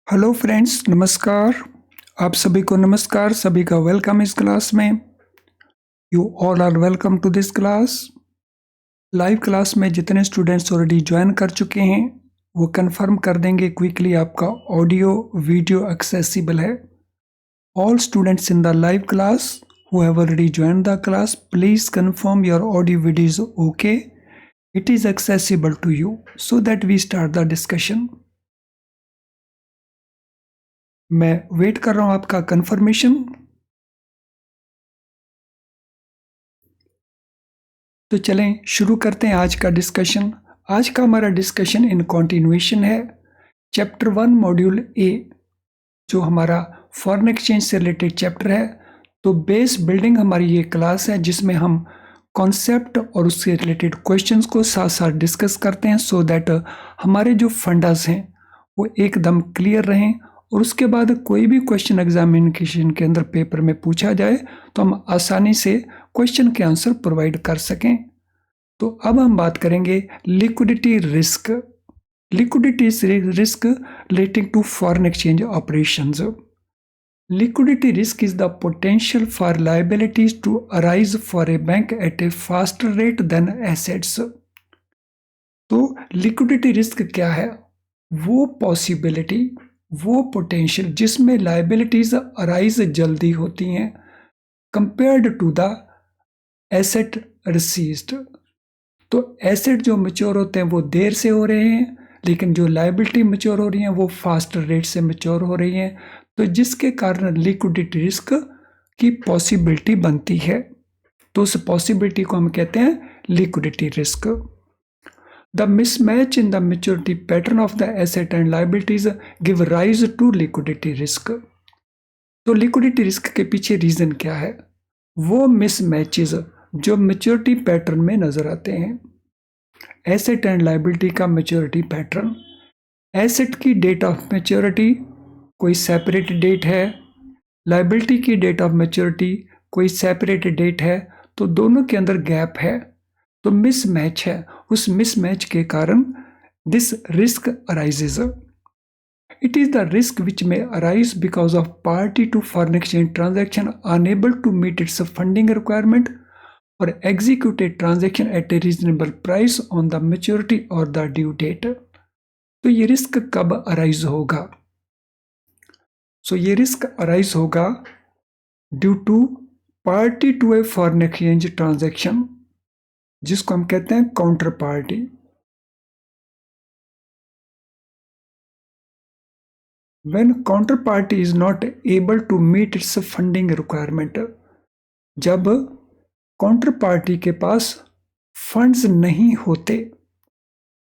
Hello friends, नमस्कार। आप सभी को नमस्कार, सभी का वेलकम इस क्लास में। You all are welcome to this class. Live class में जितने स्टूडेंट्स ऑलरेडी ज्वाइन कर चुके हैं वो कंफर्म कर देंगे क्विकली आपका ऑडियो वीडियो एक्सेसिबल है। All students in the live class who have already joined the class, please confirm your audio video is okay. It is accessible to you so that we start the discussion. मैं wait कर रहा हूं आपका confirmation. तो चलें शुरू करते हैं आज का डिस्कशन। आज का हमारा डिस्कशन इन कॉन्टिन्यूएशन है चैप्टर 1 मॉड्यूल ए, जो हमारा फॉरेन एक्सचेंज से रिलेटेड चैप्टर है। तो बेस बिल्डिंग हमारी ये क्लास है जिसमें हम कॉन्सेप्ट और उससे रिलेटेड क्वेश्चंस को साथ साथ डिस्कस करते हैं सो दैट हमारे जो फंडास हैं वो एकदम क्लियर रहें और उसके बाद कोई भी क्वेश्चन एग्जामिनेशन के अंदर पेपर में पूछा जाए तो हम आसानी से क्वेश्चन के आंसर प्रोवाइड कर सकें। तो अब हम बात करेंगे liquidity risk. Liquidity risk relating to foreign exchange operations. Liquidity risk is the potential for liabilities to arise for a bank at a faster rate than assets. तो liquidity risk क्या है? वो पॉसिबिलिटी, वो पोटेंशियल जिसमें liabilities arise जल्दी होती हैं compared to the asset received. तो एसेट जो मैच्योर होते हैं वो देर से हो रहे हैं, लेकिन जो लाइबिलिटी मैच्योर हो रही हैं वो फास्टर रेट से मैच्योर हो रही हैं, तो जिसके कारण लिक्विडिटी रिस्क की पॉसिबिलिटी बनती है। तो उस पॉसिबिलिटी को हम कहते हैं liquidity risk. The mismatch in the maturity pattern of the asset and liabilities give rise to liquidity risk. तो लिक्विडिटी रिस्क के पीछे रीजन क्या है? वो मिसमैचेस जो मैच्योरिटी पैटर्न में नजर आते हैं। एसेट एंड लाइबिलिटी का मैच्योरिटी पैटर्न, एसेट की डेट ऑफ मैच्योरिटी कोई सेपरेट डेट है, लाइबिलिटी की डेट ऑफ मैच्योरिटी कोई सेपरेट डेट है, तो दोनों के अंदर गैप है, तो मिसमैच है। उस मिसमैच के कारण this risk arises. It is the risk which may arise because of party to foreign exchange transaction unable to meet its funding requirement और executed transaction at a reasonable price on the maturity और the due date. तो ये risk कब arise होगा? ये risk arise होगा due to party to a foreign exchange transaction, जिसको हम कहते हैं counter party. When counter party is not able to meet its funding requirement, जब काउंटर पार्टी के पास फंड्स नहीं होते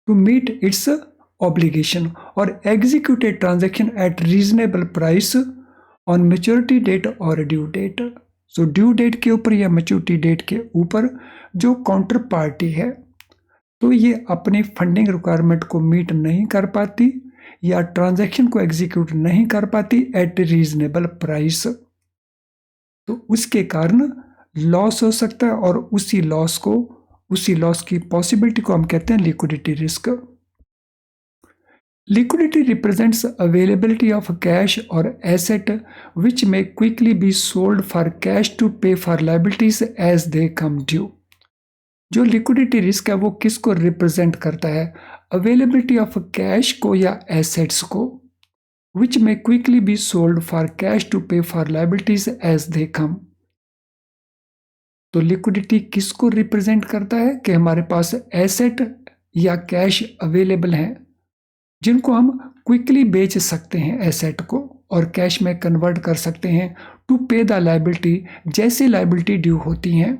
टू मीट इट्स ऑब्लिगेशन और executed transaction at reasonable price on maturity date और due date. So due date के ऊपर या मैच्योरिटी डेट के ऊपर जो काउंटर पार्टी है तो ये अपनी फंडिंग रिक्वायरमेंट को मीट नहीं कर पाती या ट्रांजैक्शन को एग्जीक्यूट नहीं कर पाती एट रीजनेबल प्राइस, तो उसके कारण लॉस हो सकता है और उसी लॉस की पॉसिबिलिटी को हम कहते हैं liquidity risk. Liquidity represents availability of cash or asset which may quickly be sold for cash to pay for liabilities as they come due. जो लिक्विडिटी रिस्क है वो किसको रिप्रेजेंट करता है? अवेलेबिलिटी ऑफ कैश को या एसेट्स को, which में quickly be sold for cash to pay for liabilities as they come. तो लिक्विडिटी किसको रिप्रेजेंट करता है कि हमारे पास एसेट या कैश अवेलेबल है जिनको हम क्विकली बेच सकते हैं एसेट को और कैश में कन्वर्ट कर सकते हैं टू पे द लाइबिलिटी जैसे लाइबिलिटी ड्यू होती हैं।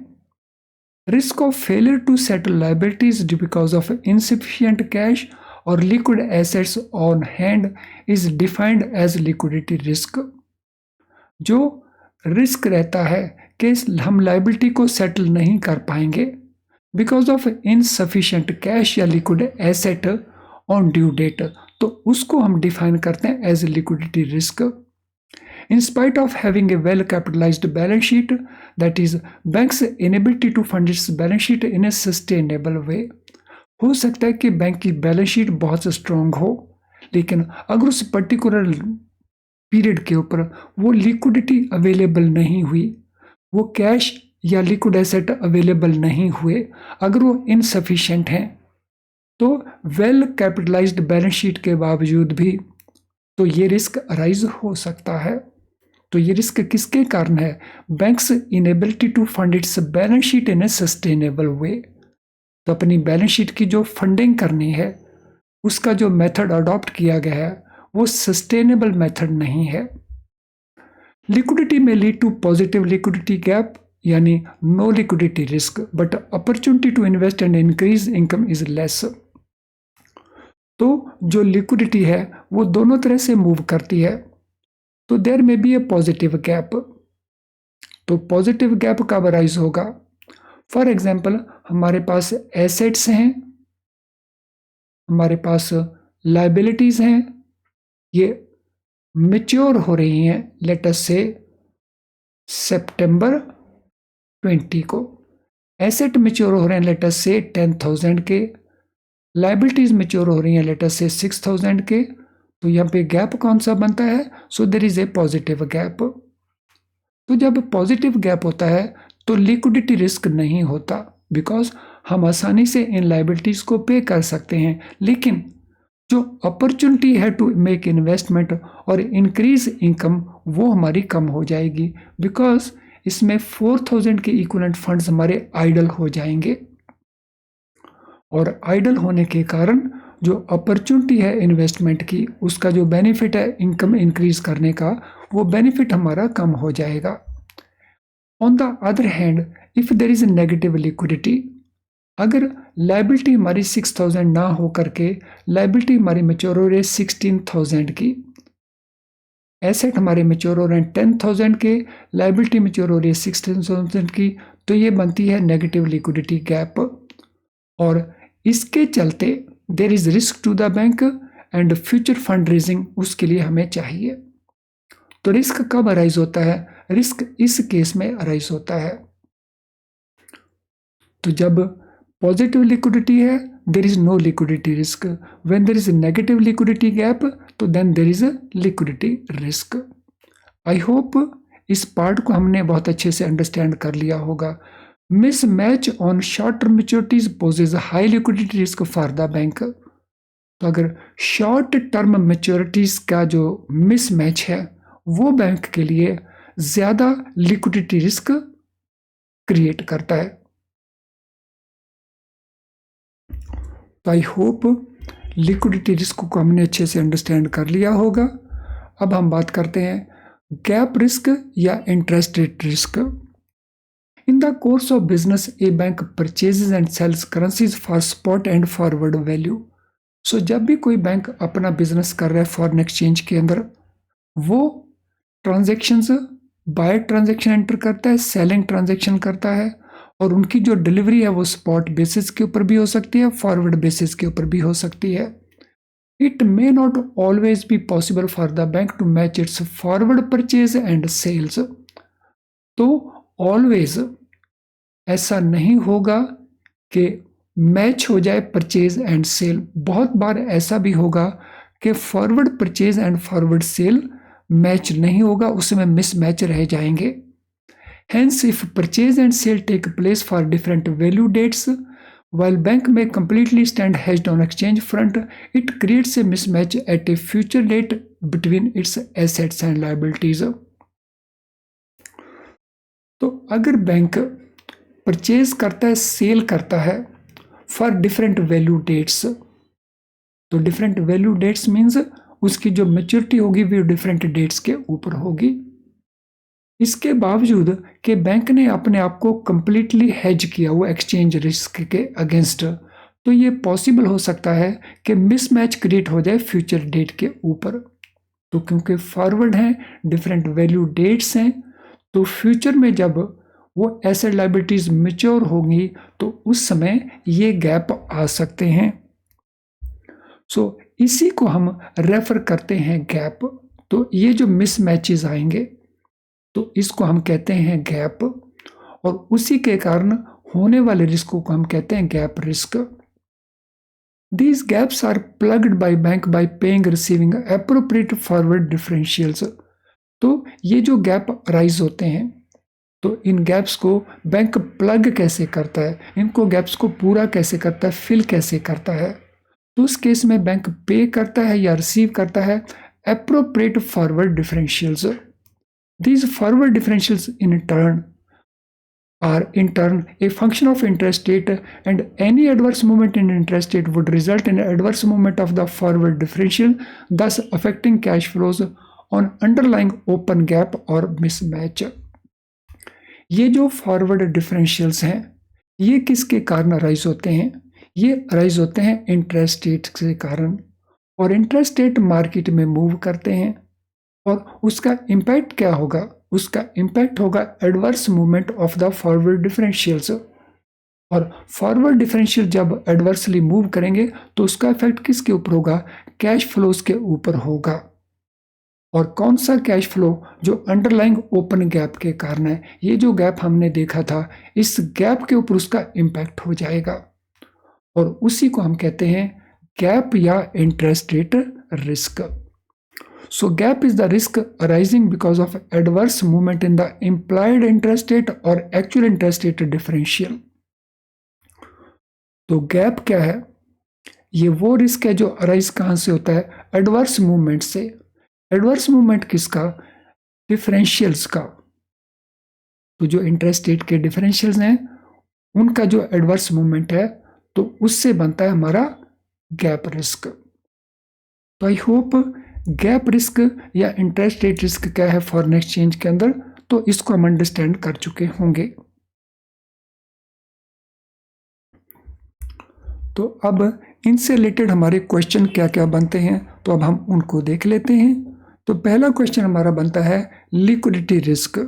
Risk of failure to settle liabilities because of insufficient cash और liquid assets on hand is defined as liquidity risk. जो रिस्क रहता है कि हम लाइबिलिटी को सेटल नहीं कर पाएंगे बिकॉज ऑफ इनसफिशिएंट कैश या liquid asset on due date, तो उसको हम डिफाइन करते हैं as liquidity risk. In spite of having a well capitalised balance sheet, that is bank's inability to fund its balance sheet in a sustainable way. हो सकता है कि bank की बैलेंस शीट बहुत स्ट्रांग हो लेकिन अगर उस पर्टिकुलर पीरियड के ऊपर वो लिक्विडिटी अवेलेबल नहीं हुई, वो कैश या लिक्विड एसेट अवेलेबल नहीं हुए, अगर वो इनसफिशिएंट हैं, तो वेल कैपिटलाइज्ड बैलेंस शीट के बावजूद भी तो ये रिस्क अराइज हो सकता है। तो ये रिस्क किसके कारण है? Bank's inability to fund its balance sheet in a sustainable way. तो अपनी बैलेंस शीट की जो फंडिंग करनी है, उसका जो मेथड अडॉप्ट किया गया है वो सस्टेनेबल मेथड नहीं है। लिक्विडिटी में lead to positive liquidity gap यानी no liquidity risk, but opportunity to invest and increase income is less. तो जो लिक्विडिटी है वो दोनों तरह से मूव करती है, तो देयर में बी ए पॉजिटिव गैप। तो पॉजिटिव गैप कब अराइज होगा? फॉर एग्जाम्पल, हमारे पास एसेट्स हैं, हमारे पास लाइबिलिटीज हैं, ये मैच्योर हो रही हैं, लेट अस से सितंबर 20 को। एसेट मैच्योर हो रहे हैं लेट अस से 10,000 के, लाइबिलिटीज मैच्योर हो रही हैं लेट अस से 6,000 के। तो यहाँ पे गैप कौन सा बनता है? So there is a positive gap. तो जब पॉजिटिव गैप होता है तो लिक्विडिटी रिस्क नहीं होता, बिकॉज हम आसानी से इन लाइबिलिटीज को पे कर सकते हैं। लेकिन जो अपॉर्चुनिटी है टू मेक इन्वेस्टमेंट और इंक्रीज इनकम वो हमारी कम हो जाएगी, बिकॉज इसमें 4,000 के इक्विवेलेंट फंड्स हमारे आइडल हो जाएंगे। और आइडल होने के कारण जो अपॉर्चुनिटी है इन्वेस्टमेंट की, उसका जो बेनिफिट है इनकम इंक्रीज करने का, वो बेनिफिट हमारा कम हो जाएगा। On the other hand, if there is negative liquidity, अगर लाइबिलिटी हमारी 6,000 ना हो करके लाइबिलिटी हमारी मैच्योर हो रही है 16,000 की, एसेट हमारे मैच्योर हो रहे हैं 10,000 के, लाइबिलिटी मैच्योर हो रही है 16,000 की, तो ये बनती है नेगेटिव लिक्विडिटी गैप। और इसके चलते there is risk to the bank and future fund raising उसके लिए हमें चाहिए। तो रिस्क कब अराइज होता है? रिस्क इस केस में अराइज होता है तो जब पॉजिटिव लिक्विडिटी है there is no liquidity risk, when there is negative liquidity gap तो then there is liquidity risk. I hope इस पार्ट को हमने बहुत अच्छे से अंडरस्टैंड कर लिया होगा। Mismatch on short term maturities poses high liquidity risk for the bank. तो अगर शॉर्ट टर्म मैच्योरिटीज का जो मिस मैच है वो बैंक के लिए ज्यादा लिक्विडिटी रिस्क क्रिएट करता है। तो आई होप लिक्विडिटी रिस्क को हमने अच्छे से अंडरस्टैंड कर लिया होगा। अब हम बात करते हैं गैप रिस्क या interest rate risk. In the course of business a bank purchases and sales currencies for spot and forward value. So जब भी कोई बैंक अपना बिजनेस कर रहा है फॉरेन एक्सचेंज के अंदर, वो ट्रांजेक्शन्स बाय ट्रांजेक्शन एंटर करता है, सेलिंग ट्रांजेक्शन करता है, और उनकी जो डिलीवरी है वो स्पॉट बेसिस के ऊपर भी हो सकती है, फॉरवर्ड बेसिस के ऊपर भी हो सकती है। It may not always be possible for the bank to match its forward purchase and sales. तो ऑलवेज ऐसा नहीं होगा कि मैच हो जाए परचेज एंड सेल। बहुत बार ऐसा भी होगा कि forward purchase and forward sale match नहीं होगा, उसमें मिसमैच रह जाएंगे। Hence, if purchase and sale take place for different value dates, while bank may completely stand hedged on exchange front, it creates a mismatch at a future date between its assets and liabilities. तो अगर bank purchase करता है, cell करता है for different value dates, तो different value dates means उसकी जो maturity होगी वो डिफरेंट डेट्स के ऊपर होगी। इसके बावजूद कि बैंक ने अपने आप को कंप्लीटली हेज किया हुआ एक्सचेंज रिस्क के अगेंस्ट, तो ये पॉसिबल हो सकता है कि मिसमैच क्रिएट हो जाए फ्यूचर डेट के ऊपर। तो क्योंकि फॉरवर्ड हैं, डिफरेंट वैल्यू डेट्स हैं, तो फ्यूचर में जब वो एसेट लायबिलिटीज मैच्योर होंगी तो उस समय ये गैप आ सकते हैं। सो इसी को हम रेफर करते हैं गैप। तो ये जो मिसमैचेस आएंगे तो इसको हम कहते हैं गैप, और उसी के कारण होने वाले रिस्क को हम कहते हैं gap risk. These gaps are plugged by bank by paying receiving appropriate forward differentials. तो ये जो गैप अराइज होते हैं, तो इन गैप्स को बैंक प्लग कैसे करता है, इनको गैप्स को पूरा कैसे करता है, फिल कैसे करता है? तो उस केस में बैंक पे करता है या रिसीव करता है appropriate forward differentials. These forward differentials are in turn a function of interest rate, and any adverse movement in interest rate would result in adverse movement of the forward differential, thus affecting cash flows on underlying open gap or mismatch. ये जो forward differentials हैं, ये किसके कारण arise होते हैं? ये arise होते हैं इंटरेस्ट रेट के कारण, और इंटरेस्ट रेट मार्केट में मूव करते हैं, और उसका इम्पैक्ट क्या होगा? उसका इम्पैक्ट होगा adverse movement of the forward differentials. और फॉरवर्ड डिफरेंशियल जब एडवर्सली मूव करेंगे तो उसका इफेक्ट किसके ऊपर होगा? कैश फ्लोज के ऊपर होगा। और कौन सा कैश फ्लो? जो अंडरलाइंग ओपन गैप के कारण है। ये जो गैप हमने देखा था, इस गैप के ऊपर उसका इम्पैक्ट हो जाएगा, और उसी को हम कहते हैं गैप या interest rate risk. So gap is the risk arising because of adverse movement in the implied interest rate or actual interest rate differential. तो गैप क्या है? ये वो रिस्क है जो अराइज कहां से होता है? एडवर्स मूवमेंट से। एडवर्स मूवमेंट किसका? डिफरेंशियल्स का। तो जो इंटरेस्ट रेट के डिफरेंशियल्स हैं, उनका जो एडवर्स मूवमेंट है, तो उससे बनता है हमारा गैप रिस्क। तो आई होप गैप रिस्क या इंटरेस्ट रेट रिस्क क्या है फॉरेन एक्सचेंज के अंदर, तो इसको हम अंडरस्टैंड कर चुके होंगे। तो अब इनसे रिलेटेड हमारे क्वेश्चन क्या क्या बनते हैं, तो अब हम उनको देख लेते हैं। तो पहला क्वेश्चन हमारा बनता है लिक्विडिटी रिस्क।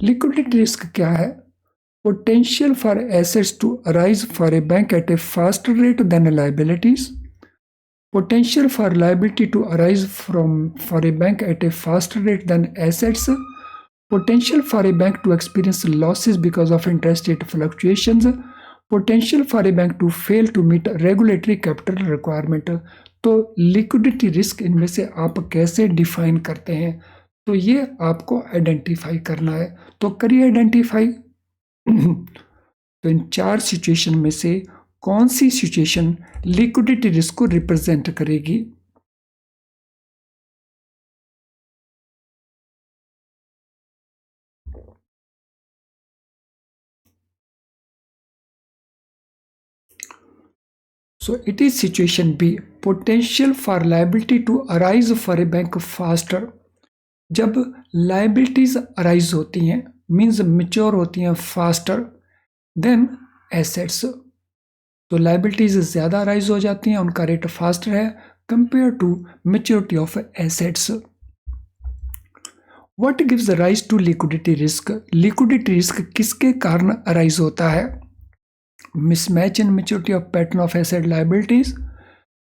लिक्विडिटी रिस्क क्या है? Potential for assets to arise for a bank at a faster rate than liabilities. Potential for liability to arise for a bank at a faster rate than assets. Potential for a bank to experience losses because of interest rate fluctuations. Potential for a bank to fail to meet regulatory capital requirement. तो liquidity risk इनमें से आप कैसे define करते हैं? तो ये आपको आइडेंटिफाई करना है। तो करिए आइडेंटिफाई। तो इन चार सिचुएशन में से कौन सी सिचुएशन लिक्विडिटी रिस्क को रिप्रेजेंट करेगी? So it is situation B, potential for liability to arise for a bank faster. जब liabilities arise होती हैं, means mature होती हैं faster than assets, तो लाइबिलिटीज ज़्यादा राइज हो जाती हैं, उनका रेट फास्टर है compare to maturity of assets. What gives rise to liquidity risk? Liquidity risk किसके कारण अराइज होता है? Mismatch in maturity of pattern of asset liabilities,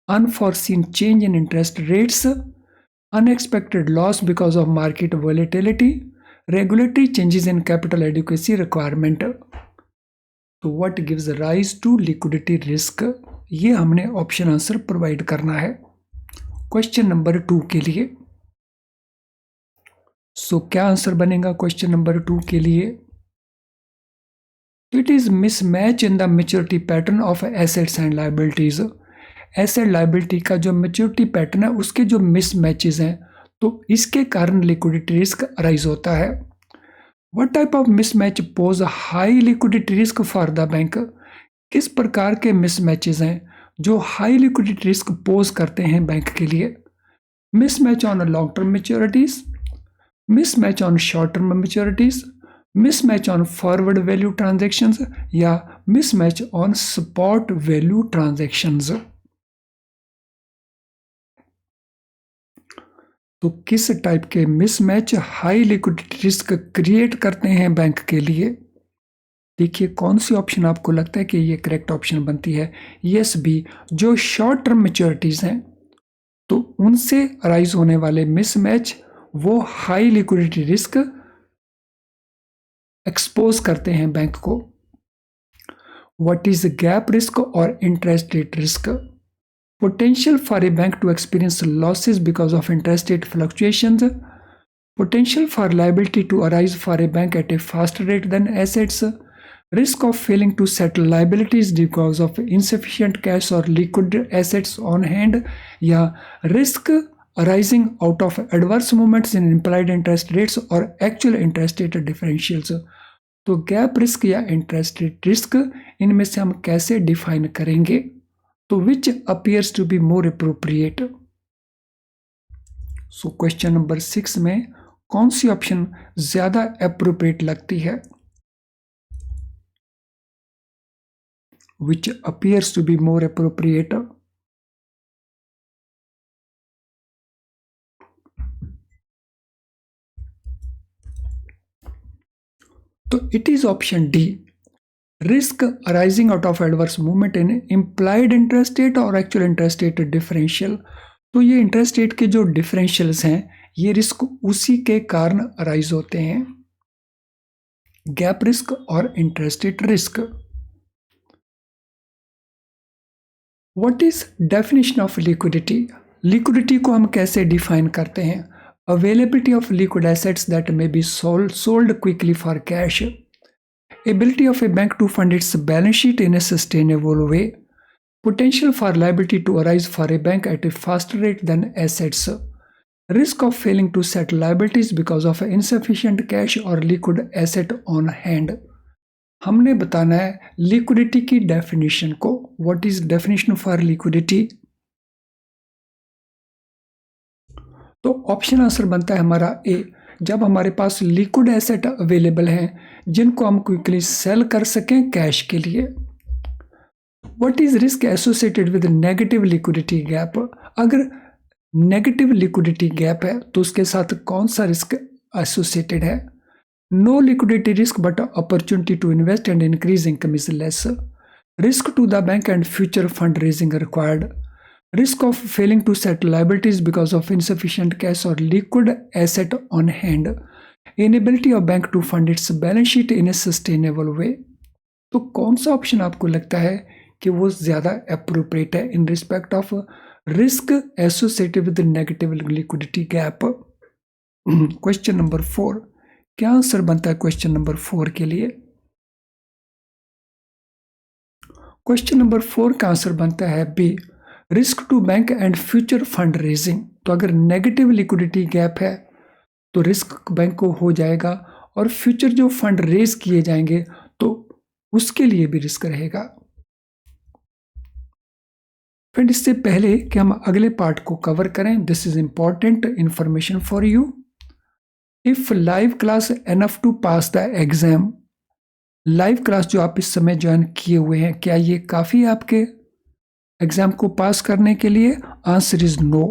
unforeseen change in interest rates, unexpected loss because of market volatility, regulatory changes in capital adequacy requirement. तो what gives rise to liquidity risk, ये हमने option answer provide करना है question number 2 के लिए। सो क्या answer बनेगा question number 2 के लिए? It is mismatch in the maturity pattern of assets and liabilities. Asset liability का जो मेच्योरिटी पैटर्न है, उसके जो मिसमैचेस हैं, तो इसके कारण लिक्विडिटी रिस्क अराइज होता है। What type of mismatch pose a high liquidity risk for the bank? किस प्रकार के मिसमैचेस हैं जो हाई लिक्विडिटी रिस्क पोज करते हैं बैंक के लिए? Mismatch on long term maturities, mismatch on short term maturities, mismatch on forward value transactions, या mismatch on spot value transactions. तो किस टाइप के mismatch high liquidity risk create करते हैं बैंक के लिए? देखिए कौन सी ऑप्शन आपको लगता है कि ये करेक्ट ऑप्शन बनती है? यस बी, जो शॉर्ट टर्म मैच्योरिटीज हैं, तो उनसे अराइज होने वाले मिसमैच वो हाई लिक्विडिटी रिस्क एक्सपोज करते हैं बैंक को। व्हाट इज गैप रिस्क और interest rate risk? potential for a bank to experience losses because of interest rate fluctuations, potential for liability to arise for a bank at a faster rate than assets, risk of failing to settle liabilities because of insufficient cash or liquid assets on hand, या risk arising out of adverse movements in implied interest rates or actual interest rate differentials। तो gap risk या interest rate risk, इनमें से हम कैसे define करेंगे? तो which appears to be more appropriate. So question number 6 में कौन सी ऑप्शन ज्यादा अप्रोप्रिएट लगती है? Which appears to be more appropriate? तो it is option D, risk arising out of adverse movement in implied interest rate और actual interest rate differential। तो ये interest rate के जो डिफरेंशियल्स हैं, ये रिस्क उसी के कारण अराइज होते हैं, गैप रिस्क और interest rate risk. What is definition of liquidity? Liquidity को हम कैसे डिफाइन करते हैं? Availability of liquid assets that may be sold quickly for cash, ability of a bank to fund its balance sheet in a sustainable way, potential for liability to arise for a bank at a faster rate than assets, risk of failing to settle liabilities because of insufficient cash or liquid asset on hand। हमने बताना है liquidity की definition को। What is definition for liquidity? तो option answer बनता है हमारा ए, जब हमारे पास लिक्विड एसेट अवेलेबल हैं जिनको हम क्विकली सेल कर सकें कैश के लिए। What is risk associated with negative liquidity gap? अगर नेगेटिव लिक्विडिटी गैप है तो उसके साथ कौन सा रिस्क एसोसिएटेड है? No liquidity risk but opportunity to invest and increase income is less, risk to the bank and future fund raising required, risk of failing to settle liabilities because of insufficient cash और liquid asset on hand, inability of bank to fund its balance sheet in a sustainable way. तो कौन सा option आपको लगता है कि वो ज़्यादा अप्रोप्रिएट है in respect of risk associated with negative liquidity gap? Question number 4, क्या आंसर बनता है क्वेश्चन नंबर 4 के लिए? क्वेश्चन नंबर 4 का आंसर बनता है B, risk to bank and future fund raising. तो अगर नेगेटिव लिक्विडिटी गैप है तो रिस्क बैंक को हो जाएगा और फ्यूचर जो फंड रेज किए जाएंगे तो उसके लिए भी रिस्क रहेगा। फ्रेंड, इससे पहले कि हम अगले पार्ट को कवर करें, this is important information for you. If live class enough to pass the exam, live class जो आप इस समय ज्वाइन किए हुए हैं, क्या ये काफ़ी है आपके एग्जाम को पास करने के लिए? Answer is no.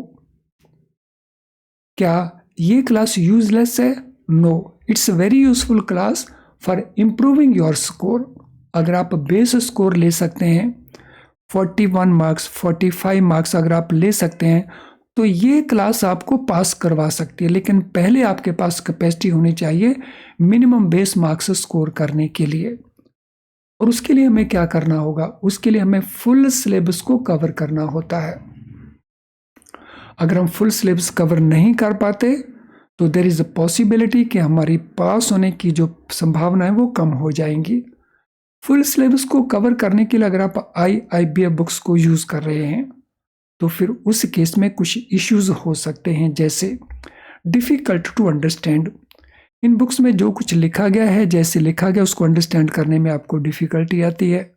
क्या ये क्लास यूजलेस है? No, it's a very useful class for improving your score. अगर आप बेस स्कोर ले सकते हैं 41 मार्क्स 45 मार्क्स अगर आप ले सकते हैं तो ये क्लास आपको पास करवा सकती है, लेकिन पहले आपके पास कैपेसिटी होनी चाहिए मिनिमम बेस मार्क्स स्कोर करने के लिए। और उसके लिए हमें क्या करना होगा? उसके लिए हमें फुल सिलेबस को कवर करना होता है। अगर हम फुल सिलेबस कवर नहीं कर पाते तो देयर इज अ पॉसिबिलिटी कि हमारी पास होने की जो संभावना है वो कम हो जाएंगी। फुल सिलेबस को कवर करने के लिए अगर आप IIBF बुक्स को यूज़ कर रहे हैं तो फिर उस केस में कुछ इश्यूज हो सकते हैं, जैसे डिफ़िकल्ट टू अंडरस्टैंड। इन बुक्स में जो कुछ लिखा गया है, जैसे लिखा गया उसको अंडरस्टैंड करने में आपको डिफ़िकल्टी आती है,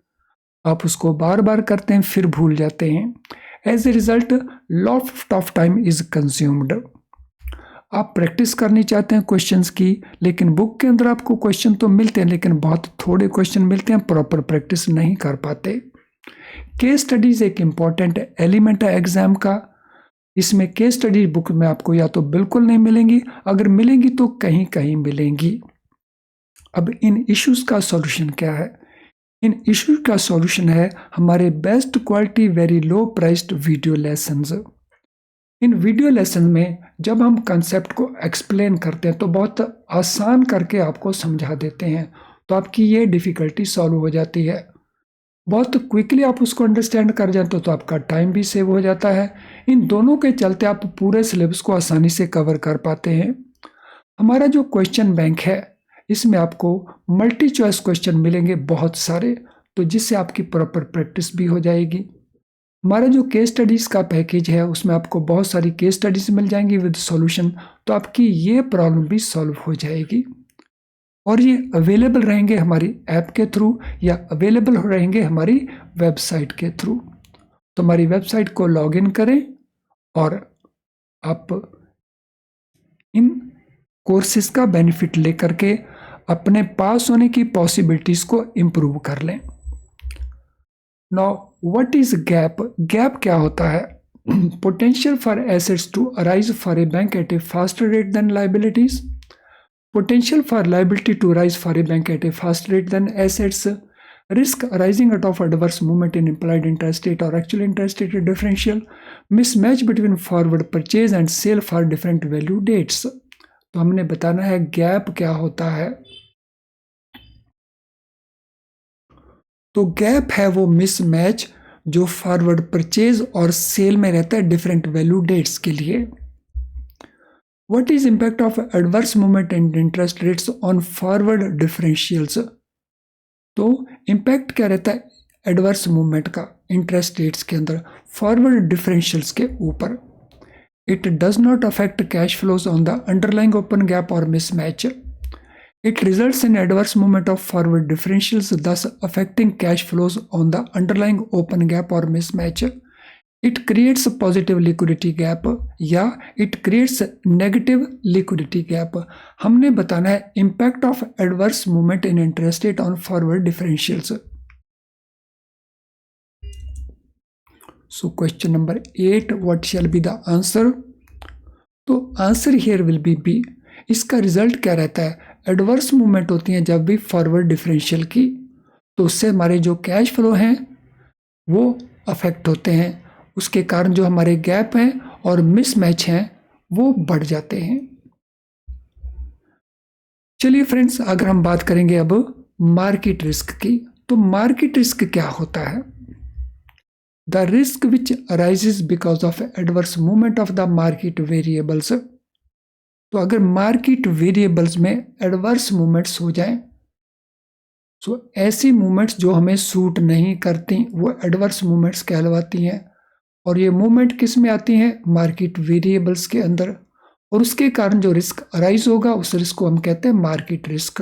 आप उसको बार बार करते हैं फिर भूल जाते हैं। As a result lot of time is consumed. आप प्रैक्टिस करनी चाहते हैं क्वेश्चंस की, लेकिन बुक के अंदर आपको क्वेश्चन तो मिलते हैं लेकिन बहुत थोड़े क्वेश्चन मिलते हैं, प्रॉपर प्रैक्टिस नहीं कर पाते। केस स्टडीज एक इम्पॉर्टेंट एलिमेंट है एग्जाम का। इसमें केस स्टडी बुक में आपको या तो बिल्कुल नहीं मिलेंगी, अगर मिलेंगी तो कहीं कहीं मिलेंगी। अब इन इश्यूज का सॉल्यूशन क्या है? इन इश्यूज का सॉल्यूशन है हमारे best quality very low priced video lessons. इन वीडियो लेसन में जब हम कंसेप्ट को एक्सप्लेन करते हैं तो बहुत आसान करके आपको समझा देते हैं, तो आपकी ये डिफ़िकल्टी सॉल्व हो जाती है। बहुत क्विकली आप उसको अंडरस्टैंड कर जाते हो तो आपका टाइम भी सेव हो जाता है। इन दोनों के चलते आप पूरे सिलेबस को आसानी से कवर कर पाते हैं। हमारा जो क्वेश्चन बैंक है इसमें आपको मल्टी चॉइस क्वेश्चन मिलेंगे बहुत सारे, तो जिससे आपकी प्रॉपर प्रैक्टिस भी हो जाएगी। हमारा जो केस स्टडीज़ का पैकेज है उसमें आपको बहुत सारी केस स्टडीज़ मिल जाएंगी विद सॉल्यूशन, तो आपकी ये प्रॉब्लम भी सॉल्व हो जाएगी। और ये अवेलेबल रहेंगे हमारी ऐप के थ्रू या अवेलेबल रहेंगे हमारी वेबसाइट के थ्रू। तो हमारी वेबसाइट को लॉगिन करें और आप इन कोर्सेज का बेनिफिट लेकर के अपने पास होने की पॉसिबिलिटीज को इम्प्रूव कर लें। Now what is gap? Gap क्या होता है? Potential for assets to arise for a bank at a faster rate than liabilities. Potential for liability to rise for a bank at a faster rate than assets. Risk arising out of adverse movement in implied interest rate or actual interest rate differential. Mismatch between forward purchase and sale for different value dates. तो हमने बताना है gap क्या होता है। तो gap है वो मिसमैच जो फॉरवर्ड परचेज और सेल में रहता है डिफरेंट वैल्यू डेट्स के लिए। What is impact of adverse movement in interest rates on forward differentials? तो इम्पैक्ट क्या रहता है एडवर्स मूवमेंट का इंटरेस्ट रेट्स के अंदर फॉरवर्ड डिफरेंशियल्स के ऊपर। It does not affect cash flows on the underlying open gap और mismatch. It results in adverse movement of forward differentials thus affecting cash flows on the underlying open gap और mismatch. It creates positive liquidity gap या it creates negative liquidity gap. हमने बताना है impact of adverse movement in interest rate on forward differentials. So question number 8, what shall be the answer? तो answer here will be B. इसका result क्या रहता है? Adverse movement होती है जब भी फॉरवर्ड डिफरेंशियल की, तो उससे हमारे जो कैश फ्लो हैं वो अफेक्ट होते हैं। उसके कारण जो हमारे गैप हैं और मिसमैच हैं वो बढ़ जाते हैं। चलिए फ्रेंड्स, अगर हम बात करेंगे अब मार्केट रिस्क की, तो मार्केट रिस्क क्या होता है? The risk which arises because of adverse movement of the market variables. तो अगर मार्केट वेरिएबल्स में एडवर्स मूवमेंट्स हो जाएं, तो ऐसी मूवमेंट्स जो हमें सूट नहीं करती वो एडवर्स मूवमेंट्स कहलवाती हैं। और ये मूवमेंट किस में आती हैं? मार्केट वेरिएबल्स के अंदर। और उसके कारण जो रिस्क अराइज होगा उस रिस्क को हम कहते हैं मार्केट रिस्क।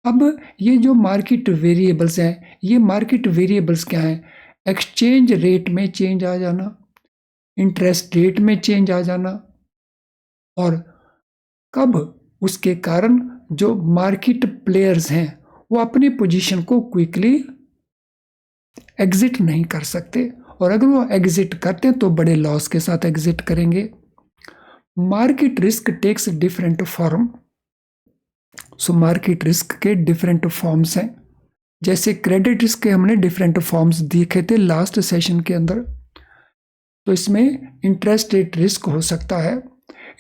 अब ये जो मार्केट वेरिएबल्स हैं, ये मार्केट वेरिएबल्स क्या हैं? एक्सचेंज रेट में चेंज आ जाना, इंटरेस्ट रेट में चेंज आ जाना, और कब उसके कारण जो मार्केट प्लेयर्स हैं वो अपनी पोजीशन को क्विकली एग्जिट नहीं कर सकते, और अगर वो एग्जिट करते हैं तो बड़े लॉस के साथ एग्जिट करेंगे। Market risk takes different form. So market risk के डिफरेंट फॉर्म्स हैं। जैसे क्रेडिट रिस्क के हमने डिफरेंट फॉर्म्स देखे थे लास्ट सेशन के अंदर। तो इसमें इंटरेस्ट रेट रिस्क हो सकता है।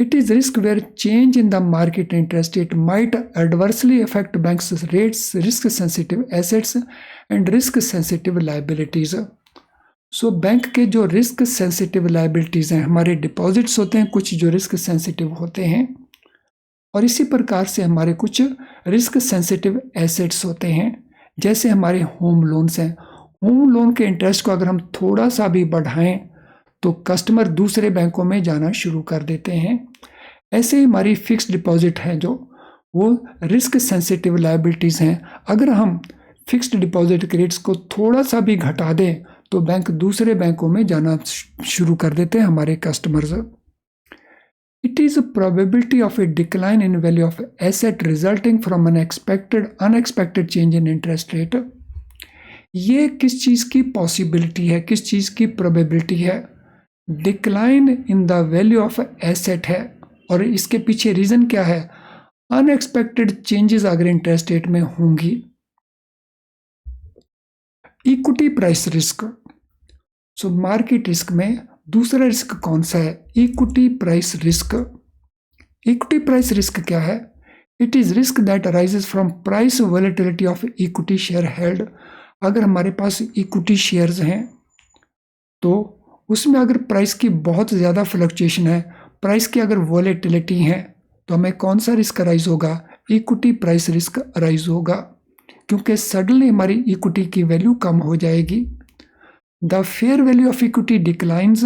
It is risk where change in the market interest rate might adversely affect banks rates, risk sensitive assets and risk sensitive liabilities. So bank के जो रिस्क सेंसिटिव लाइबिलिटीज़ हैं, हमारे डिपॉजिट्स होते हैं कुछ जो रिस्क सेंसिटिव होते हैं, और इसी प्रकार से हमारे कुछ रिस्क सेंसिटिव एसेट्स होते हैं, जैसे हमारे होम लोन्स हैं। होम लोन के इंटरेस्ट को अगर हम थोड़ा सा भी बढ़ाएं तो कस्टमर दूसरे बैंकों में जाना शुरू कर देते हैं। ऐसे ही हमारी फिक्स्ड डिपॉजिट है जो वो रिस्क सेंसिटिव लाइबिलिटीज़ हैं। अगर हम फिक्स्ड डिपॉजिट के रेट्स को थोड़ा सा भी घटा दें तो बैंक दूसरे बैंकों में जाना शुरू कर देते हैं हमारे customers. It is probability of A decline in value of asset resulting from unexpected change in interest rate. ये किस चीज़ की पॉसिबिलिटी है, किस चीज़ की प्रोबेबिलिटी है? Decline in the value of asset है, और इसके पीछे रीज़न क्या है? अनएक्सपेक्टेड चेंजेस अगर इंटरेस्ट रेट में होंगी। Equity price risk. सो मार्केट रिस्क में दूसरा रिस्क कौन सा है? Equity price risk. Equity price risk क्या है? It is risk that arises from price volatility of equity share held. अगर हमारे पास इक्विटी शेयर्स हैं तो उसमें अगर प्राइस की बहुत ज़्यादा फ्लक्चुएशन है, प्राइस की अगर वॉलेटिलिटी है, तो हमें कौन सा रिस्क अराइज होगा? इक्विटी प्राइस रिस्क अराइज होगा, क्योंकि सडनली हमारी इक्विटी की वैल्यू कम हो जाएगी। The fair value of equity declines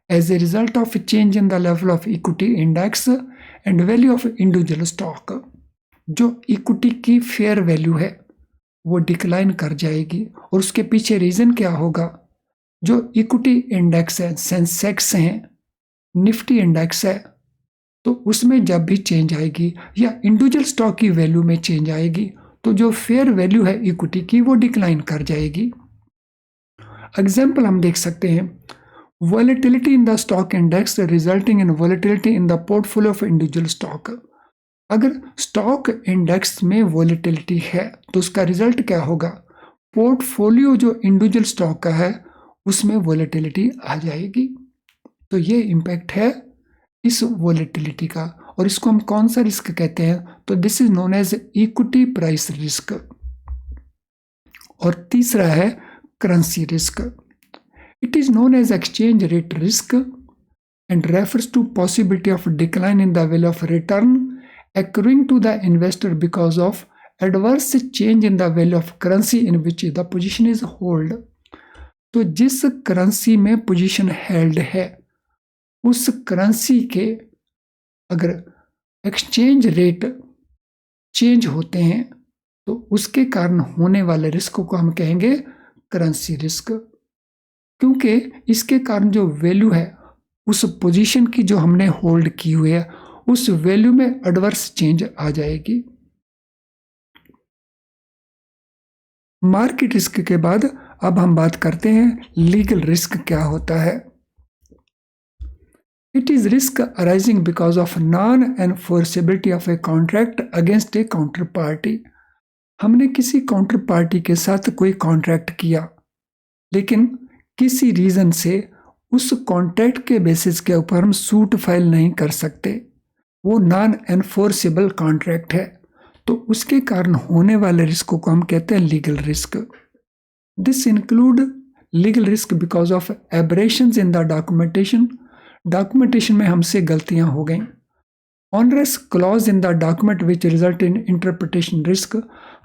as a result of change in the level of equity index and value of individual stock. जो equity की फेयर वैल्यू है वो डिक्लाइन कर जाएगी, और उसके पीछे रीज़न क्या होगा? जो इक्विटी इंडेक्स है, सेंसेक्स है, निफ्टी इंडेक्स है, तो उसमें जब भी चेंज आएगी या इंडिविजुअल स्टॉक की वैल्यू में चेंज आएगी तो जो फेयर वैल्यू है इक्विटी की वो डिक्लाइन कर जाएगी। एग्जाम्पल हम देख सकते हैं, volatility in the stock index resulting in volatility in the portfolio of individual stock. अगर स्टॉक इंडेक्स में वॉलेटिलिटी है तो उसका रिजल्ट क्या होगा? पोर्टफोलियो जो इंडिविजुअल स्टॉक का है उसमें वॉलेटिलिटी आ जाएगी। तो ये इम्पैक्ट है इस वॉलेटिलिटी का, और इसको हम कौन सा रिस्क कहते हैं? तो this is known as equity price risk. और तीसरा है currency risk. It is known as exchange rate risk and refers to possibility of decline in the value of return accruing to the investor because of adverse change in the value of currency in which the position is held। तो जिस currency में position held है उस currency के अगर exchange rate change होते हैं तो उसके कारण होने वाले रिस्क को हम कहेंगे करेंसी रिस्क, क्योंकि इसके कारण जो वैल्यू है उस पोजीशन की जो हमने होल्ड की हुई है उस वैल्यू में एडवर्स चेंज आ जाएगी। मार्केट रिस्क के बाद अब हम बात करते हैं लीगल रिस्क क्या होता है। It is risk arising because of non enforceability of a contract against A counter party. हमने किसी काउंटर पार्टी के साथ कोई कॉन्ट्रैक्ट किया, लेकिन किसी रीजन से उस कॉन्ट्रैक्ट के बेसिस के ऊपर हम सूट फाइल नहीं कर सकते, वो नॉन एनफोर्सेबल कॉन्ट्रैक्ट है, तो उसके कारण होने वाले रिस्क को हम कहते हैं legal risk. This include legal risk because of aberrations in the documentation में हमसे गलतियां हो गई। Onerous clause in the document which result in interpretation risk.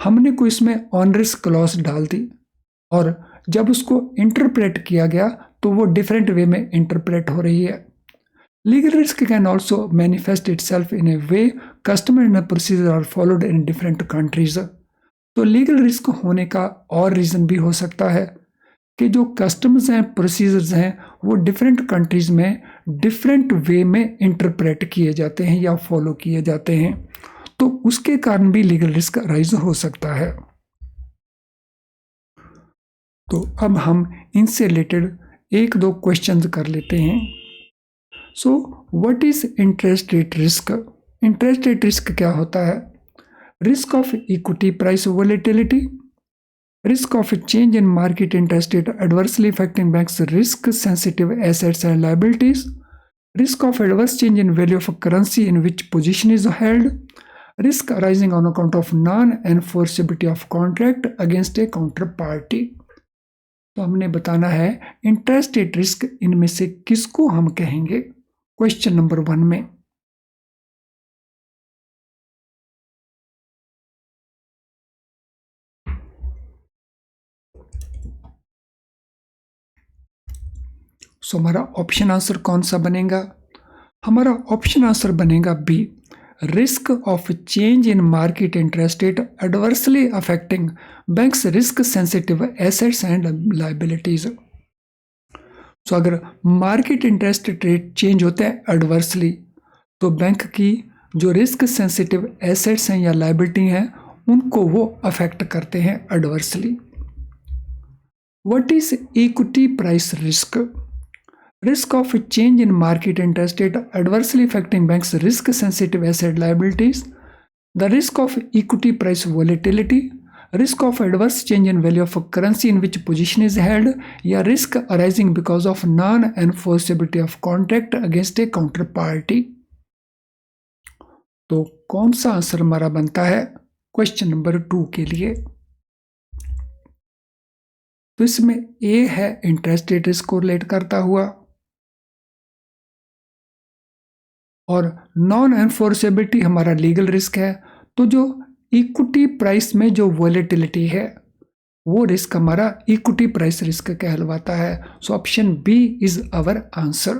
हमने कोई इसमें ऑनरस क्लॉज डाल दी और जब उसको इंटरप्रेट किया गया तो वो डिफरेंट वे में इंटरप्रेट हो रही है। Legal risk can also manifest itself in a way customer and procedure are followed in different countries। तो लीगल रिस्क होने का और रीज़न भी हो सकता है कि जो कस्टम्स हैं, प्रोसीजर्स हैं, वो डिफरेंट कंट्रीज़ में डिफरेंट वे में इंटरप्रेट किए जाते हैं या फॉलो किए जाते हैं, तो उसके कारण भी लीगल रिस्क राइज हो सकता है। तो अब हम इनसे रिलेटेड एक दो क्वेश्चंस कर लेते हैं। So what is interest rate risk? Interest rate risk क्या होता है? Risk of equity price volatility, risk of a change in market interest rate adversely affecting banks' risk sensitive assets and liabilities, risk of adverse change in value of a currency in which position is held, risk arising on account of non-enforceability of contract against a counterparty। तो हमने बताना है interest rate risk इनमें से किसको हम कहेंगे question number 1 में। सो हमारा ऑप्शन आंसर कौन सा बनेगा? हमारा ऑप्शन आंसर बनेगा B, risk of change in market interest rate adversely affecting bank's risk sensitive assets and liabilities. So अगर मार्केट इंटरेस्ट रेट चेंज होता है एडवर्सली तो बैंक की जो रिस्क सेंसिटिव एसेट्स हैं या लाइबिलिटी हैं उनको वो अफेक्ट करते हैं adversely. What is equity price risk? Risk of a change in market interest rate adversely affecting banks' risk-sensitive asset liabilities, the risk of equity price volatility, risk of adverse change in value of a currency in which position is held, या risk arising because of non-enforceability of contract against a counterparty। तो कौन सा answer हमारा बनता है question number 2 के लिए? तो इसमें ए है इंटरेस्ट रेट इसको रिलेट करता हुआ, और नॉन एनफोर्सेबिलिटी हमारा लीगल रिस्क है। तो जो इक्विटी प्राइस में जो वॉलेटिलिटी है वो रिस्क हमारा इक्विटी प्राइस रिस्क कहलवाता है। So option B is our answer.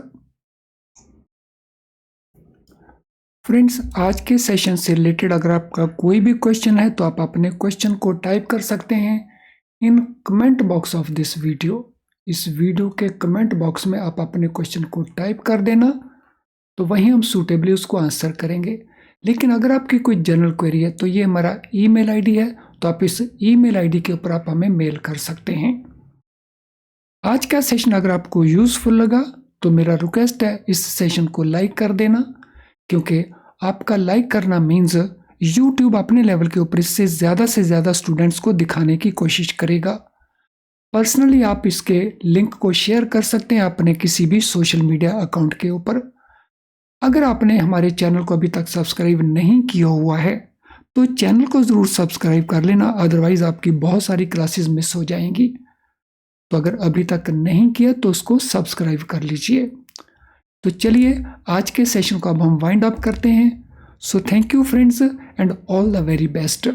Friends, आज के सेशन से रिलेटेड अगर आपका कोई भी क्वेश्चन है तो आप अपने क्वेश्चन को टाइप कर सकते हैं in comment box of this video. इस वीडियो के कमेंट बॉक्स में आप अपने क्वेश्चन को टाइप कर देना, तो वहीं हम सूटेबली उसको आंसर करेंगे। लेकिन अगर आपकी कोई जनरल क्वेरी है तो ये हमारा ईमेल आईडी है, तो आप इस ईमेल आईडी के ऊपर आप हमें मेल कर सकते हैं। आज का सेशन अगर आपको यूजफुल लगा तो मेरा रिक्वेस्ट है इस सेशन को लाइक कर देना, क्योंकि आपका लाइक करना मीन्स यूट्यूब अपने लेवल के ऊपर इससे ज़्यादा से ज़्यादा स्टूडेंट्स को दिखाने की कोशिश करेगा। पर्सनली आप इसके लिंक को शेयर कर सकते हैं अपने किसी भी सोशल मीडिया अकाउंट के ऊपर। अगर आपने हमारे चैनल को अभी तक सब्सक्राइब नहीं किया हुआ है तो चैनल को ज़रूर सब्सक्राइब कर लेना, अदरवाइज़ आपकी बहुत सारी क्लासेस मिस हो जाएंगी। तो अगर अभी तक नहीं किया तो उसको सब्सक्राइब कर लीजिए। तो चलिए आज के सेशन को अब हम वाइंड अप करते हैं। So thank you friends and all the very best.